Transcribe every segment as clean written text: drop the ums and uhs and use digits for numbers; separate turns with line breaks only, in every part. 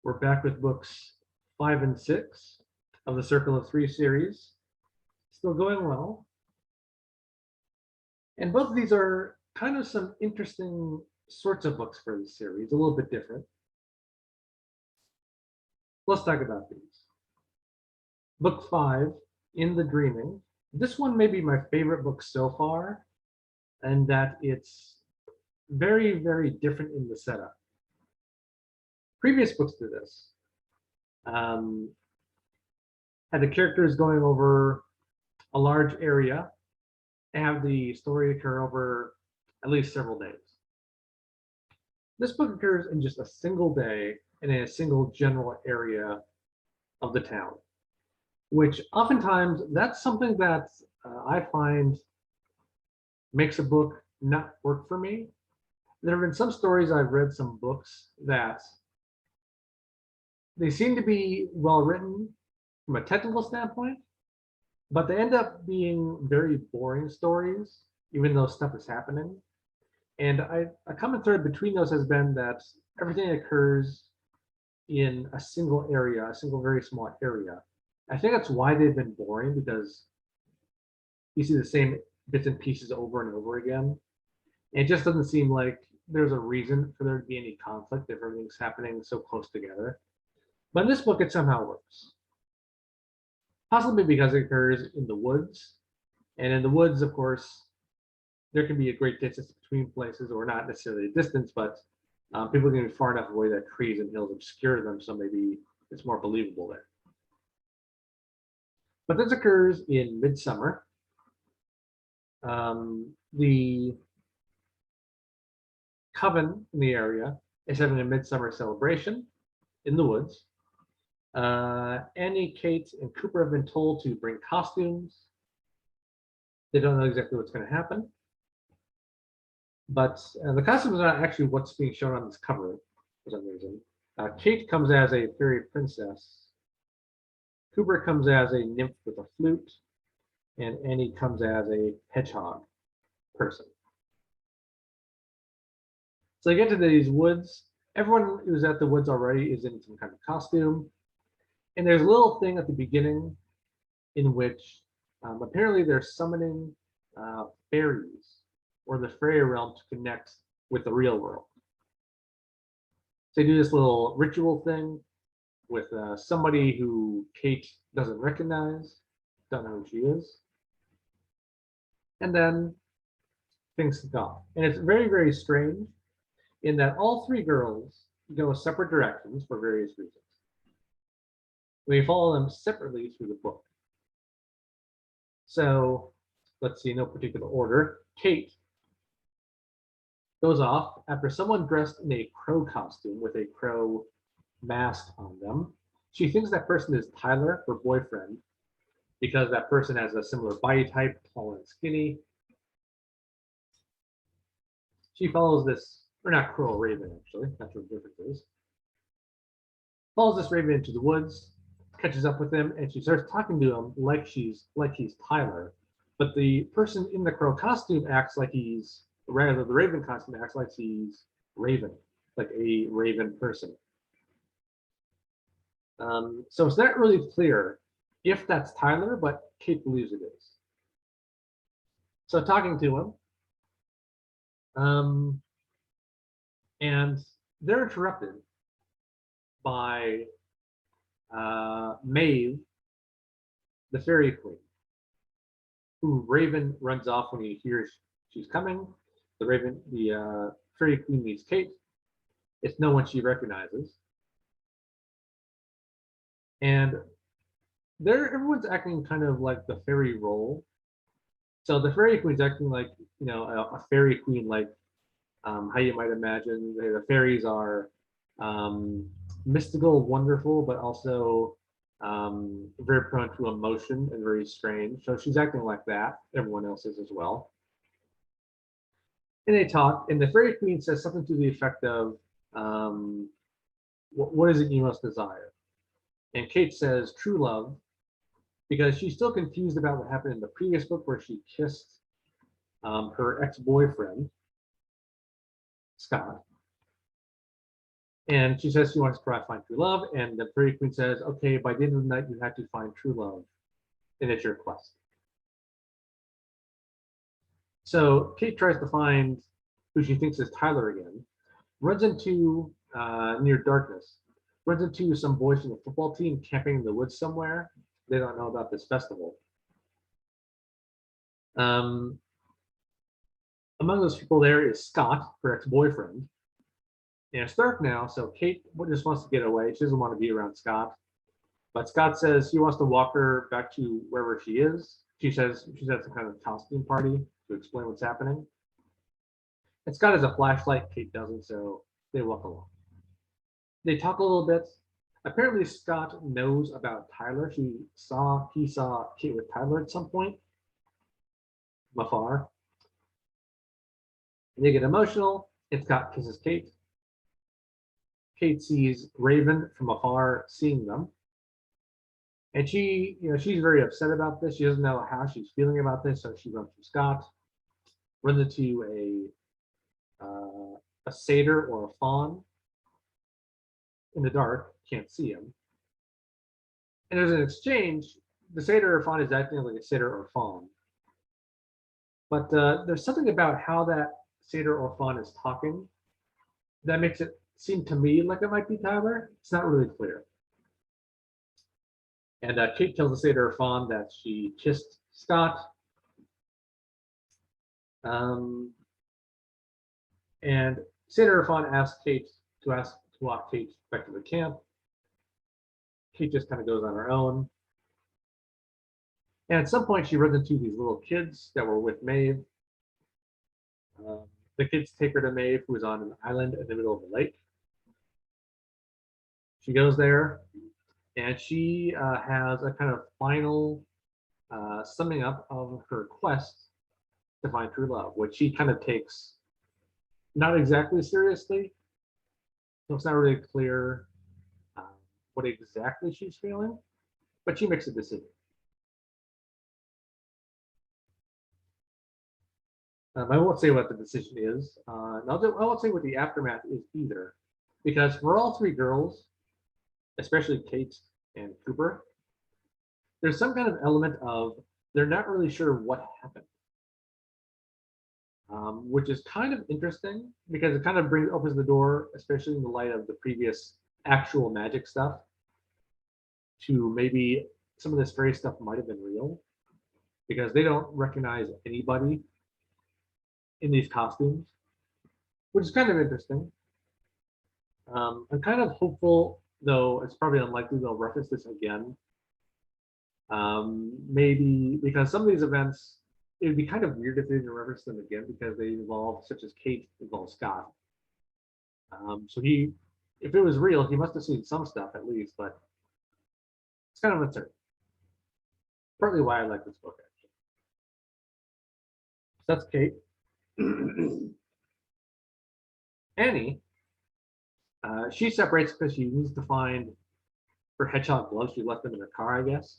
We're back with books 5 and 6 of the Circle of Three series. Still going well. And both of these are kind of some interesting sorts of books for this series, a little bit different. Let's talk about these. Book 5, In the Dreaming. This one may be my favorite book so far, and that it's very, very different in the setup. Previous books to this had the characters going over a large area and have the story occur over at least several days. This book occurs in just a single day and in a single general area of the town, which oftentimes that's something that I find makes a book not work for me. There have been some stories I've read, some books that they seem to be well written from a technical standpoint, but they end up being very boring stories, even though stuff is happening. And a common thread between those has been that everything occurs in a single area, a single very small area. I think that's why they've been boring, because you see the same bits and pieces over and over again. And it just doesn't seem like there's a reason for there to be any conflict if everything's happening so close together. But in this book, it somehow works. Possibly because it occurs in the woods. And in the woods, of course, there can be a great distance between places, or not necessarily a distance, but people can be far enough away that trees and hills obscure them, so maybe it's more believable there. But this occurs in Midsummer. The coven in the area is having a midsummer celebration in the woods. Annie, Kate, and Cooper have been told to bring costumes. They don't know exactly what's going to happen. But the costumes are not actually what's being shown on this cover for some reason. Kate comes as a fairy princess. Cooper comes as a nymph with a flute. And Annie comes as a hedgehog person. So they get to these woods. Everyone who's at the woods already is in some kind of costume. And there's a little thing at the beginning in which apparently they're summoning fairies, or the fairy realm, to connect with the real world. So they do this little ritual thing with somebody who Kate doesn't recognize, don't know who she is. And then things go. And it's very, very strange in that all three girls go separate directions for various reasons. We follow them separately through the book. So let's see, no particular order. Kate goes off after someone dressed in a crow costume with a crow mask on them. She thinks that person is Tyler, her boyfriend, because that person has a similar body type, tall and skinny. She follows this, or not crow, raven actually, that's what the difference is. Follows this raven into the woods, catches up with him, and she starts talking to him like he's Tyler. But the person in the crow costume acts like he's, rather the raven costume acts like he's Raven, like a raven person. So it's not really clear if that's Tyler, but Kate believes it is. So talking to him, and they're interrupted by Maeve, the fairy queen, who Raven runs off when he hears she's coming. The fairy queen meets Kate. It's no one she recognizes. And everyone's acting kind of like the fairy role. So the fairy queen's acting like, you know, a fairy queen, like how you might imagine. The fairies are mystical, wonderful, but also very prone to emotion and very strange. So she's acting like that. Everyone else is as well. And they talk, and the fairy queen says something to the effect of, what is it you most desire? And Kate says, true love, because she's still confused about what happened in the previous book where she kissed her ex-boyfriend, Scott. And she says she wants to try to find true love. And the Fairy Queen says, okay, by the end of the night, you have to find true love. And it's your quest. So Kate tries to find who she thinks is Tyler again, runs into, near darkness, runs into some boys from the football team camping in the woods somewhere. They don't know about this festival. Among those people there is Scott, her ex-boyfriend. And it's dark now, so Kate just wants to get away. She doesn't want to be around Scott. But Scott says he wants to walk her back to wherever she is. She says she's at some kind of costume party to explain what's happening. And Scott has a flashlight, Kate doesn't, so they walk along. They talk a little bit. Apparently Scott knows about Tyler. He saw Kate with Tyler at some point from afar. They get emotional, and Scott kisses Kate. Kate sees Raven from afar seeing them. And she, she's very upset about this. She doesn't know how she's feeling about this, so she runs from Scott, runs into a satyr or a faun in the dark, can't see him. And there's an exchange. The satyr or faun is acting like a satyr or faun. But there's something about how that satyr or faun is talking that makes it seem to me like it might be Tyler. It's not really clear. And Kate tells the satyr or faun that she kissed Scott. And satyr or faun asks Kate to walk Kate back to the camp. Kate just kind of goes on her own. And at some point, she runs into these little kids that were with Maeve. The kids take her to Maeve, who is on an island in the middle of the lake. She goes there, and she has a kind of final summing up of her quest to find true love, which she kind of takes not exactly seriously. So it's not really clear what exactly she's feeling, but she makes a decision. I won't say what the decision is. I won't say what the aftermath is either, because for all three girls, especially Kate and Cooper, there's some kind of element of they're not really sure what happened, which is kind of interesting because it kind of opens the door, especially in the light of the previous actual magic stuff, to maybe some of this fairy stuff might have been real because they don't recognize anybody in these costumes, which is kind of interesting. I'm kind of hopeful, though it's probably unlikely they'll reference this again. Maybe because some of these events, it would be kind of weird if they didn't reference them again because they involve, such as Kate, involve Scott. So if it was real, he must have seen some stuff at least, but it's kind of uncertain. Partly why I like this book, actually. So that's Kate. Annie, she separates because she needs to find her hedgehog gloves. She left them in her car, I guess.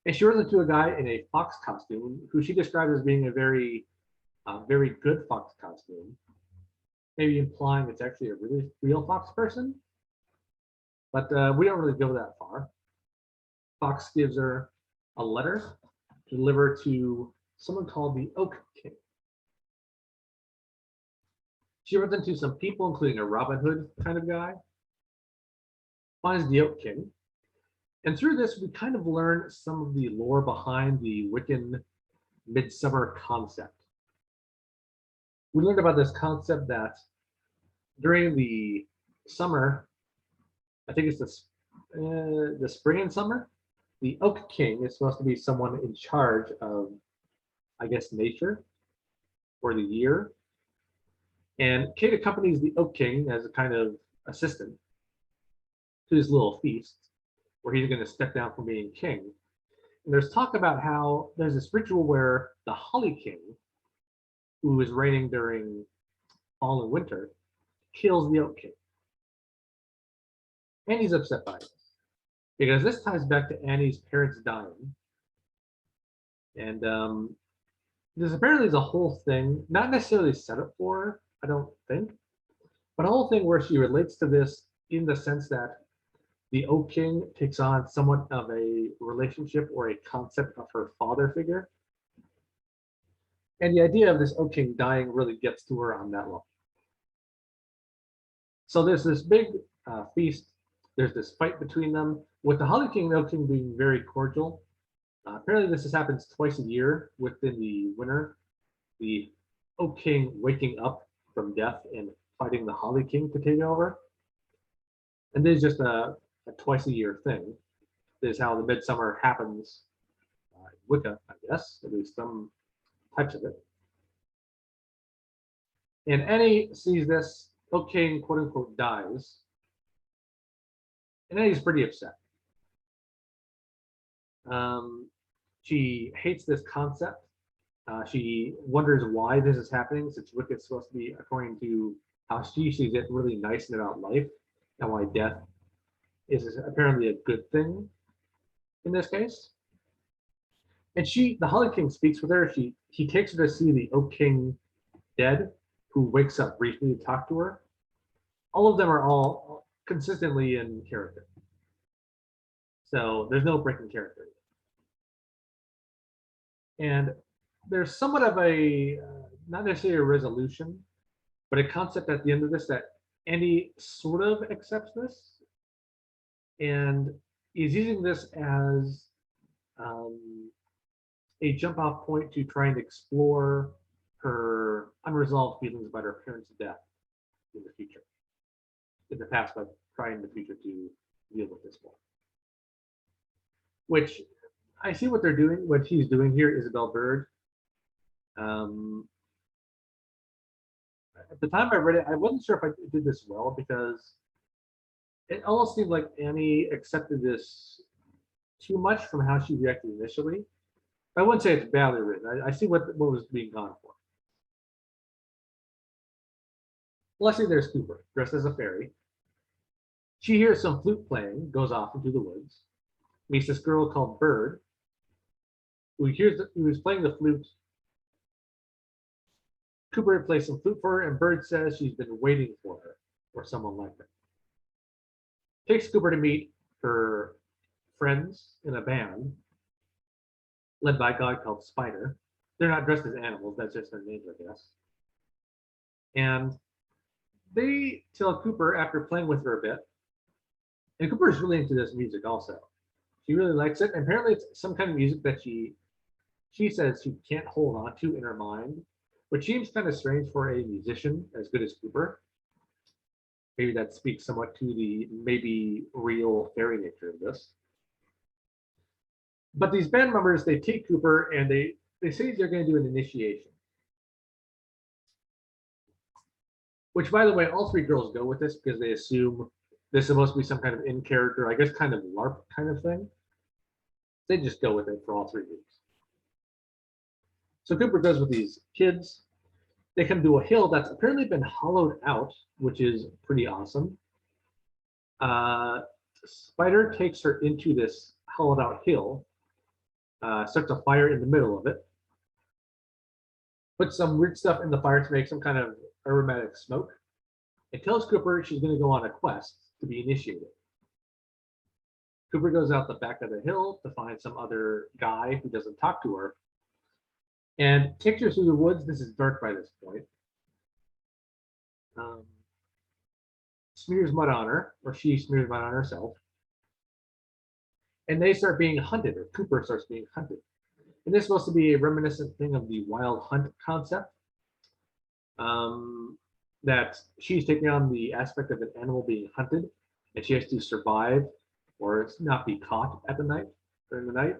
And she runs into a guy in a fox costume who she describes as being a very good fox costume, maybe implying it's actually a really real fox person. But we don't really go that far. Fox gives her a letter to deliver to someone called the Oak King. She runs into some people, including a Robin Hood kind of guy, finds the Oak King, and through this, we kind of learn some of the lore behind the Wiccan Midsummer concept. We learned about this concept that during the summer, I think it's the spring and summer, the Oak King is supposed to be someone in charge of, I guess, nature or the year. And Kate accompanies the Oak King as a kind of assistant to his little feast where he's going to step down from being king. And there's talk about how there's this ritual where the Holly King, who is reigning during fall and winter, kills the Oak King. And he's upset by this because this ties back to Annie's parents dying. And there's apparently a whole thing, not necessarily set up for her, I don't think, But a whole thing where she relates to this in the sense that the Oak King takes on somewhat of a relationship or a concept of her father figure. And the idea of this Oak King dying really gets to her on that level. So there's this big feast. There's this fight between them, with the Holly King and Oak King being very cordial. Apparently, happens twice a year within the winter. The Oak King waking up from death and fighting the Holly King to take over. And this is just a twice a year thing. This is how the Midsummer happens in Wicca, I guess, at least some types of it. And Annie sees this. Oak King, quote unquote, dies. And Annie's pretty upset. She hates this concept. She wonders why this is happening, since Wicca is supposed to be, according to how she sees it, really nice and about life, and why death is apparently a good thing in this case. And the Holly King speaks with her. He takes her to see the Oak King dead, who wakes up briefly to talk to her. All of them are all consistently in character. So there's no breaking character. And there's somewhat of a, not necessarily a resolution, but a concept at the end of this that Andy sort of accepts this and is using this as a jump off point to try and explore her unresolved feelings about her parents' death in the future. In the past, but trying in the future to deal with this one. Which I see what they're doing, what she's doing here, Isabel Bird. At the time I read it, I wasn't sure if I did this well, because it almost seemed like Annie accepted this too much from how she reacted initially. I wouldn't say it's badly written. I see what was being gone for. Lastly, there's Cooper, dressed as a fairy. She hears some flute playing, goes off into the woods, meets this girl called Bird, who was playing the flute. Cooper plays some flute for her, and Bird says she's been waiting for her, or someone like that. Takes Cooper to meet her friends in a band, led by a guy called Spider. They're not dressed as animals, that's just their names, I guess. And they tell Cooper, after playing with her a bit, and Cooper's really into this music also. She really likes it. And apparently it's some kind of music that she says she can't hold on to in her mind, which seems kind of strange for a musician as good as Cooper. Maybe that speaks somewhat to the maybe real fairy nature of this. But these band members, they take Cooper and they say they're going to do an initiation. Which, by the way, all three girls go with this because they assume this is supposed to be some kind of in-character, I guess, kind of LARP kind of thing. They just go with it for all 3 weeks. So Cooper goes with these kids. They come to a hill that's apparently been hollowed out, which is pretty awesome. Spider takes her into this hollowed out hill, starts a fire in the middle of it, puts some weird stuff in the fire to make some kind of aromatic smoke, and tells Cooper she's going to go on a quest to be initiated. Cooper goes out the back of the hill to find some other guy who doesn't talk to her, and takes her through the woods. This is dark by this point. Smears mud on her, or she smears mud on herself. And they start being hunted, or Cooper starts being hunted. And this is supposed to be a reminiscent thing of the wild hunt concept. That she's taking on the aspect of an animal being hunted, and she has to survive or not be caught during the night.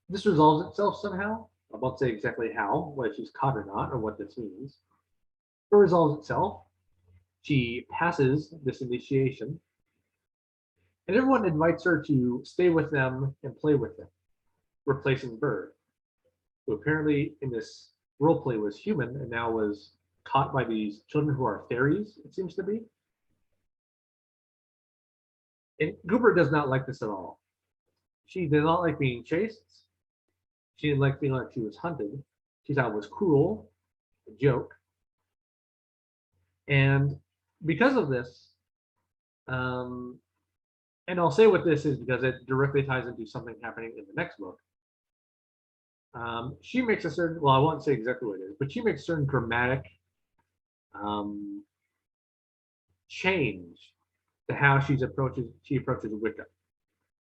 This resolves itself somehow. I won't say exactly how, whether she's caught or not, or what this means. It resolves itself. She passes this initiation, and everyone invites her to stay with them and play with them, replacing Bird, who apparently in this roleplay was human and now was caught by these children who are fairies, it seems to be. And Cooper does not like this at all. She did not like being chased. She didn't like feeling like she was hunted. She thought it was cruel, a joke. And because of this, and I'll say what this is because it directly ties into something happening in the next book. She makes a certain, well, I won't say exactly what it is, but she makes a certain dramatic change to how she approaches Wicca.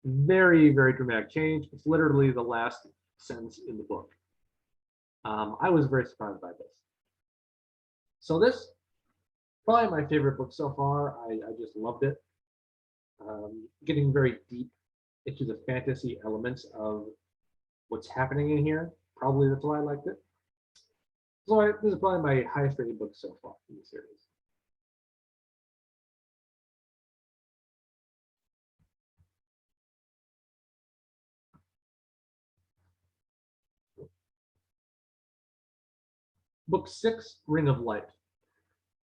Very, very dramatic change. It's literally the last sentence in the book. I was very surprised by this. So this, probably my favorite book so far. I just loved it. Getting very deep into the fantasy elements of what's happening in here. Probably that's why I liked it. So this is probably my highest rated book so far in the series. Book 6, Ring of Light.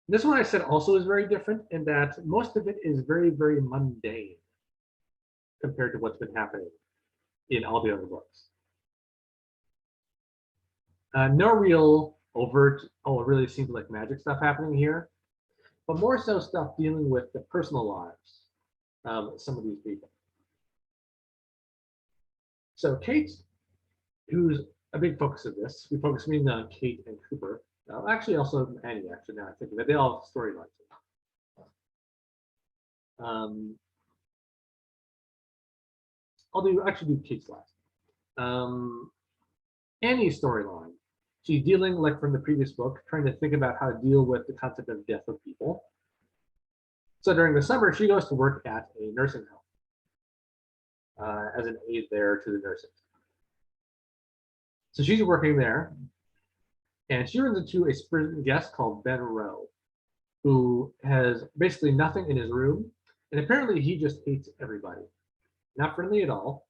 This one I said also is very different in that most of it is very, very mundane compared to what's been happening in all the other books. No real overt, oh, it really seems like magic stuff happening here, but more so stuff dealing with the personal lives of some of these people. So Kate, who's a big focus of this, we focus mainly on Kate and Cooper. Actually, also Annie, actually, now I think of it, they all have storylines. I'll actually do Kate's last. Annie's storyline. She's dealing, like from the previous book, trying to think about how to deal with the concept of death of people. So during the summer, she goes to work at a nursing home as an aide there to the nurses. So she's working there, and she runs into a spring guest called Ben Rowe, who has basically nothing in his room, and apparently he just hates everybody. Not friendly at all.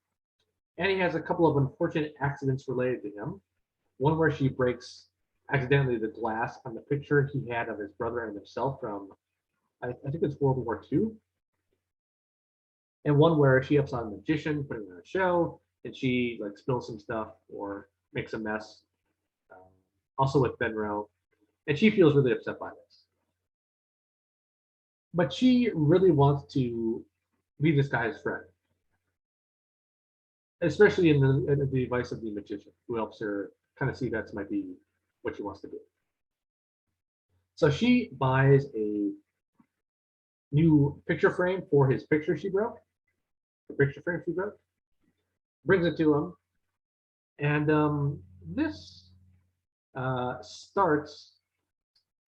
And he has a couple of unfortunate accidents related to him. One where she breaks accidentally the glass on the picture he had of his brother and himself from, I think it's World War II. And one where she helps out a magician putting on a show, and she like spills some stuff or makes a mess. Also with Ben Rowe, and she feels really upset by this. But she really wants to be this guy's friend, especially in the advice of the magician, who helps her kind of see that might be what she wants to do. So she buys a new picture frame for his picture she broke, the picture frame she broke, brings it to him, and this starts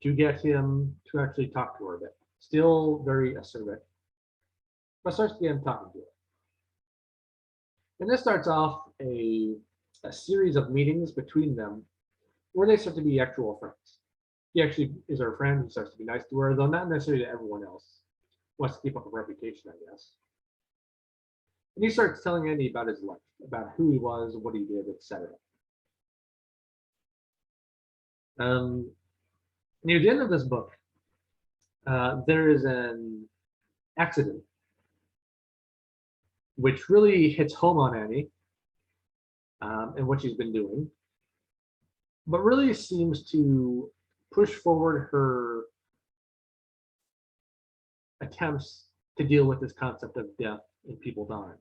to get him to actually talk to her a bit. Still very assertive, but starts to get him talking to her. And this starts off a series of meetings between them where they start to be actual friends. He actually is her friend. He starts to be nice to her, though not necessarily to everyone else. Wants to keep up a reputation, I guess. And he starts telling Andy about his life, about who he was, what he did, etc. Near the end of this book, there is an accident which really hits home on Annie and what she's been doing, but really seems to push forward her attempts to deal with this concept of death and people dying.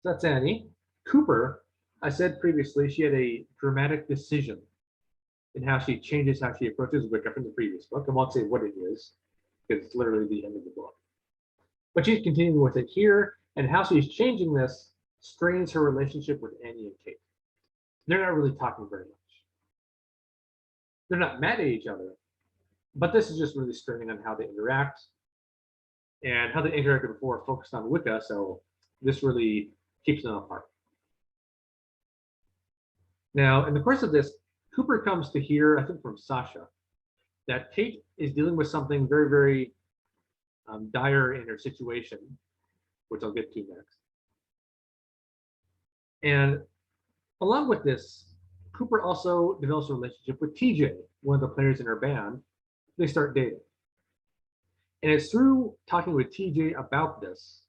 So that's Annie. Cooper, I said previously, she had a dramatic decision in how she changes how she approaches Wicca from the previous book. I won't say what it is, because it's literally the end of the book. But she's continuing with it here, and how she's changing this strains her relationship with Annie and Kate. They're not really talking very much. They're not mad at each other, but this is just really straining on how they interact, and how they interacted before focused on Wicca, so this really keeps them apart. Now, in the course of this, Cooper comes to hear, I think from Sasha, that Kate is dealing with something very, very dire in her situation, which I'll get to next. And along with this, Cooper also develops a relationship with TJ, one of the players in her band. They start dating. And it's through talking with TJ about this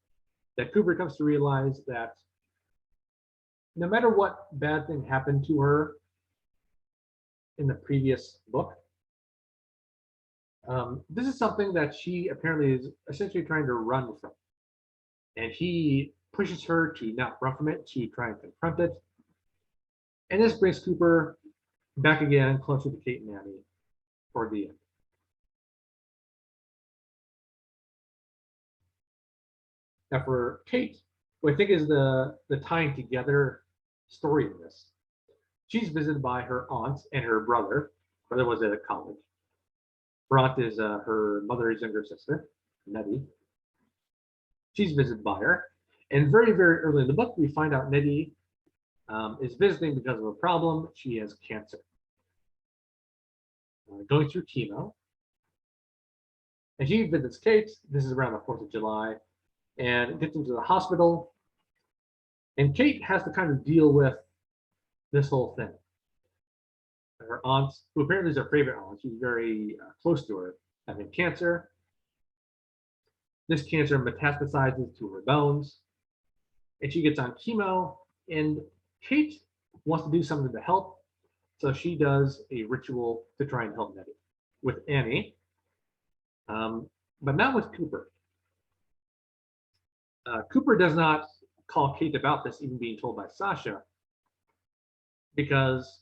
that Cooper comes to realize that no matter what bad thing happened to her in the previous book. This is something that she apparently is essentially trying to run from. And he pushes her to not run from it, to try and confront it. And this brings Cooper back again, closer to Kate and Annie for the end. Now for Kate, what I think is the tying together story in this, she's visited by her aunt and her brother. Brother was at college. Her aunt is her mother's younger sister, Nettie. She's visited by her. And very, very early in the book, we find out Nettie is visiting because of a problem. She has cancer. Going through chemo. And she visits Kate. This is around the 4th of July. And gets into the hospital. And Kate has to kind of deal with this whole thing. Her aunt, who apparently is her favorite aunt, she's very close to her, having cancer. This cancer metastasizes to her bones. And she gets on chemo. And Kate wants to do something to help. So she does a ritual to try and help Nettie with Annie, but not with Cooper. Cooper does not call Kate about this, even being told by Sasha, because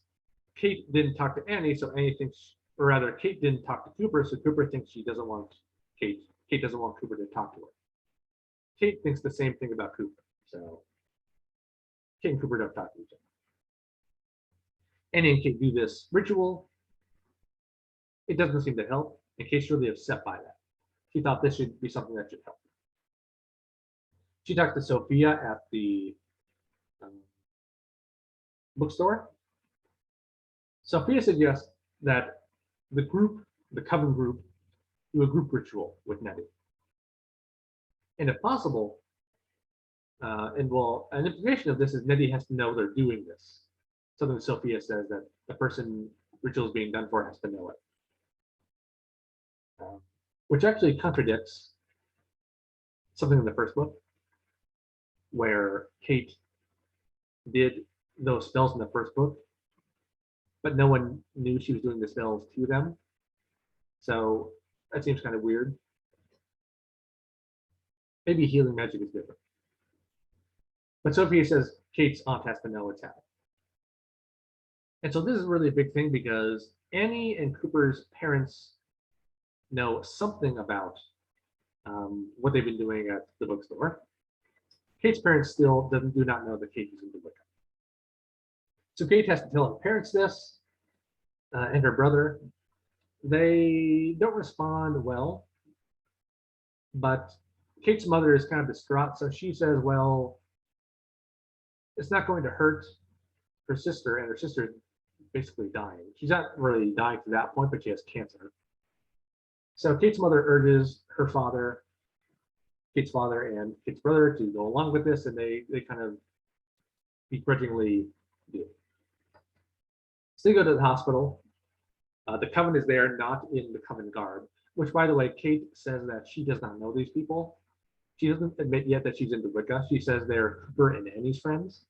Kate didn't talk to Annie, so Annie thinks, or rather, Kate didn't talk to Cooper, so Cooper thinks she doesn't want Kate. Kate doesn't want Cooper to talk to her. Kate thinks the same thing about Cooper, so Kate and Cooper don't talk to each other. Annie and Kate do this ritual. It doesn't seem to help, and Kate's really upset by that. She thought this should be something that should help. She talked to Sophia at the bookstore. Sophia suggests that the group, the coven group, do a group ritual with Nettie. And if possible, an implication of this is Nettie has to know they're doing this. Something Sophia says that the person ritual is being done for has to know it. Which actually contradicts something in the first book, where Kate did those spells in the first book, but no one knew she was doing the spells to them. So that seems kind of weird. Maybe healing magic is different. But Sophia says Kate's aunt has to know what's happening. And so this is really a big thing because Annie and Cooper's parents know something about what they've been doing at the bookstore. Kate's parents still do not know that Kate is into Wicca. So Kate has to tell her parents this, and her brother. They don't respond well, but Kate's mother is kind of distraught, so she says, well, it's not going to hurt her sister, and her sister is basically dying. She's not really dying to that point, but she has cancer. So Kate's mother urges her father, Kate's father and Kate's brother to go along with this, and they kind of begrudgingly do. So they go to the hospital. The coven is there, not in the coven garb, which, by the way, Kate says that she does not know these people. She doesn't admit yet that she's into Wicca. She says they're Cooper and Annie's friends.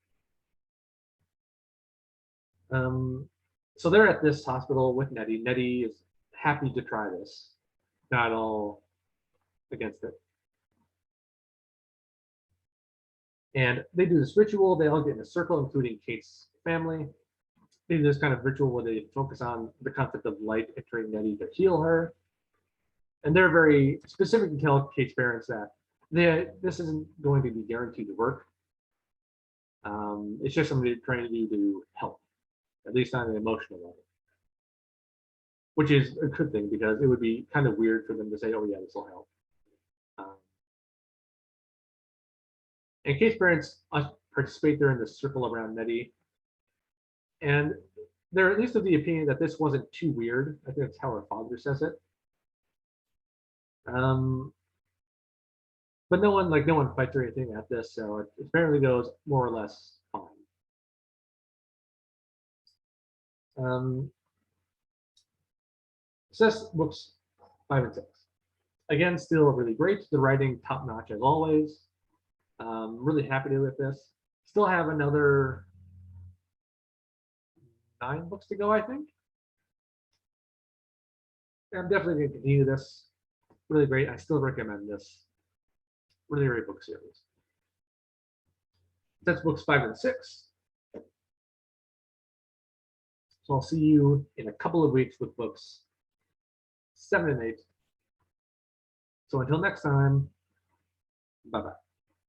So they're at this hospital with Nettie. Nettie is happy to try this, not all against it. And they do this ritual. They all get in a circle, including Kate's family. They do this kind of ritual where they focus on the concept of light entering Nettie to heal her. And they're very specific to tell Kate's parents that this isn't going to be guaranteed to work. It's just something they're trying to do to help, at least on an emotional level. Which is a good thing, because it would be kind of weird for them to say, oh yeah, this will help. And Kate's parents participate there in the circle around Nettie. And they're at least of the opinion that this wasn't too weird. I think that's how her father says it. But no one fights or anything at this, so it apparently goes more or less fine. Says books 5 and 6. Again, still really great. The writing top notch as always. Really happy with this. Still have another 9 books to go, I think. I'm definitely going to continue this. Really great. I still recommend this. Really great book series. That's books 5 and 6. So I'll see you in a couple of weeks with books 7 and 8. So until next time, bye-bye.